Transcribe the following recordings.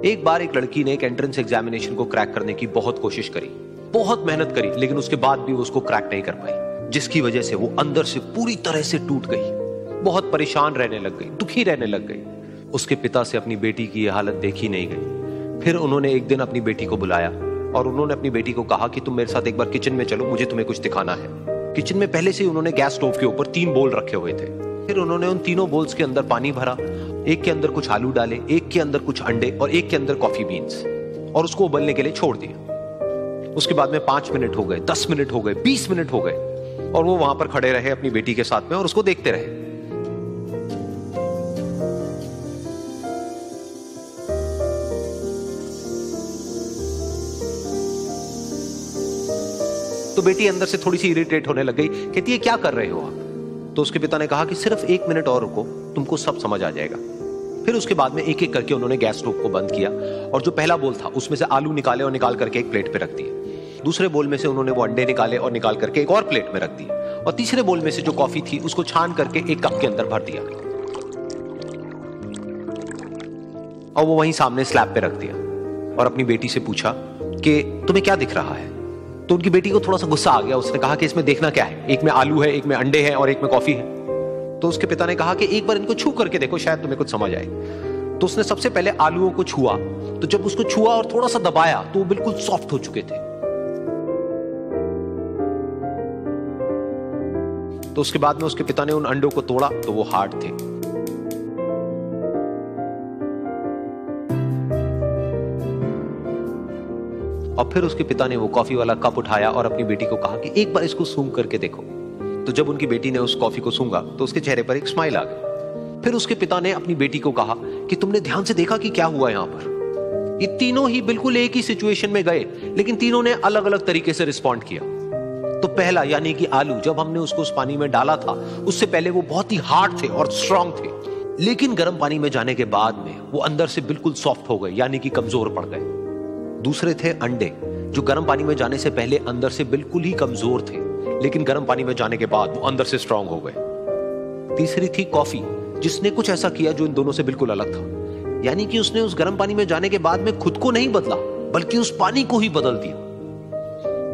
एक बार एक लड़की ने एक एंट्रेंस एग्जामिनेशन को क्रैक करने की बहुत कोशिश करी, बहुत मेहनत करी, लेकिन उसके बाद भी वो उसको क्रैक नहीं कर पाई, जिसकी वजह से वो अंदर से पूरी तरह से टूट गई, बहुत परेशान रहने लग गई, दुखी रहने लग गई। उसके पिता से अपनी बेटी की यह हालत देखी नहीं गई। फिर उन्होंने एक दिन अपनी बेटी को बुलाया और उन्होंने अपनी बेटी को कहा कि तुम मेरे साथ एक बार किचन में चलो, मुझे तुम्हें कुछ दिखाना है। किचन में पहले से ही उन्होंने गैस स्टोव के ऊपर 3 बोल रखे हुए थे। फिर उन्होंने उन तीनों बोल्स के अंदर पानी भरा, एक के अंदर कुछ आलू डाले, एक के अंदर कुछ अंडे और एक के अंदर कॉफी बीन्स, और उसको उबलने के लिए छोड़ दिया। उसके बाद में 5 मिनट हो गए, 10 मिनट हो गए, 20 मिनट हो गए, और वो वहां पर खड़े रहे अपनी बेटी के साथ में और उसको देखते रहे। तो बेटी अंदर से थोड़ी सी इरिटेट होने लग गई, कहती है क्या कर रहे हो आप? तो उसके पिता ने कहा कि सिर्फ 1 मिनट और रुको, तुमको सब समझ आ जाएगा। फिर उसके बाद में एक एक करके उन्होंने गैस स्टोव को बंद किया और जो पहला बोल था उसमें से आलू निकाले और निकाल करके एक प्लेट पे रख दिए। दूसरे बोल में से उन्होंने वो अंडे निकाले और निकाल करके एक और प्लेट में रख दिए, और तीसरे बोल में से जो कॉफी थी उसको छान करके एक कप के अंदर भर दिया और वो वहीं सामने स्लैब पे रख दिया और अपनी बेटी से पूछा कि तुम्हें क्या दिख रहा है? तो उनकी बेटी को थोड़ा सा गुस्सा आ गया। उसने कहा कि इसमें देखना क्या है, एक में आलू है, एक में अंडे हैं और एक में कॉफी है। तो उसके पिता ने कहा कि एक बार इनको छू करके देखो, शायद तुम्हें कुछ समझ आए। तो उसने सबसे पहले आलूओं को छुआ, तो जब उसको छुआ और थोड़ा सा दबाया तो वो बिल्कुल सॉफ्ट हो चुके थे। तो उसके बाद में उसके पिता ने उन अंडों को तोड़ा तो वो हार्ड थे। और फिर उसके पिता ने वो कॉफी वाला कप उठाया और अपनी बेटी को कहा कि एक बार इसको सूंघ करके देखो। तो जब उनकी बेटी ने उस कॉफी को सूंघा तो उसके चेहरे पर एक स्माइल आ गई। फिर उसके पिता ने अपनी बेटी को कहा कि तुमने ध्यान से देखा कि क्या हुआ यहां पर? ये तीनों ही बिल्कुल एक ही सिचुएशन में गए, लेकिन तीनों ने अलग अलग तरीके से रिस्पॉन्ड किया। तो पहला यानी कि आलू, जब हमने उसको उस पानी में डाला था उससे पहले वो बहुत ही हार्ड थे और स्ट्रांग थे, लेकिन गर्म पानी में जाने के बाद में वो अंदर से बिल्कुल सॉफ्ट हो गए, यानी कि कमजोर पड़ गए। दूसरे थे अंडे, जो गर्म पानी में जाने से पहले अंदर से बिल्कुल ही कमजोर थे, लेकिन गर्म पानी में जाने के बाद वो अंदर से स्ट्रांग हो गए। तीसरी थी कॉफी, जिसने कुछ ऐसा किया जो इन दोनों से बिल्कुल अलग था, यानी कि उसने उस गर्म पानी में जाने के बाद में खुद को नहीं बदला, बल्कि उस पानी को ही बदल दिया।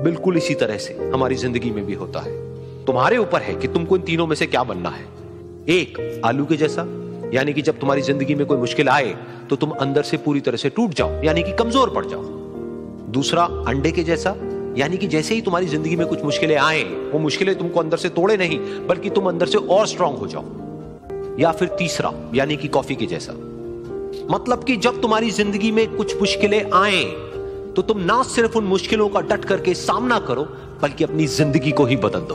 बिल्कुल इसी तरह से हमारी जिंदगी में भी होता है। तुम्हारे ऊपर है कि तुमको इन तीनों में से क्या बनना है। एक, आलू के जैसा, यानी कि जब तुम्हारी जिंदगी में कोई मुश्किल आए तो तुम अंदर से पूरी तरह से टूट जाओ, यानी कि कमजोर पड़ जाओ। दूसरा, अंडे के जैसा, यानी कि जैसे ही तुम्हारी जिंदगी में कुछ मुश्किलें आए, वो मुश्किलें तुमको अंदर से तोड़े नहीं, बल्कि तुम अंदर से और स्ट्रांग हो जाओ। या फिर तीसरा, यानी कि कॉफी के जैसा, मतलब कि जब तुम्हारी जिंदगी में कुछ मुश्किलें आए तो तुम ना सिर्फ उन मुश्किलों का डट करके सामना करो, बल्कि अपनी जिंदगी को ही बदल दो।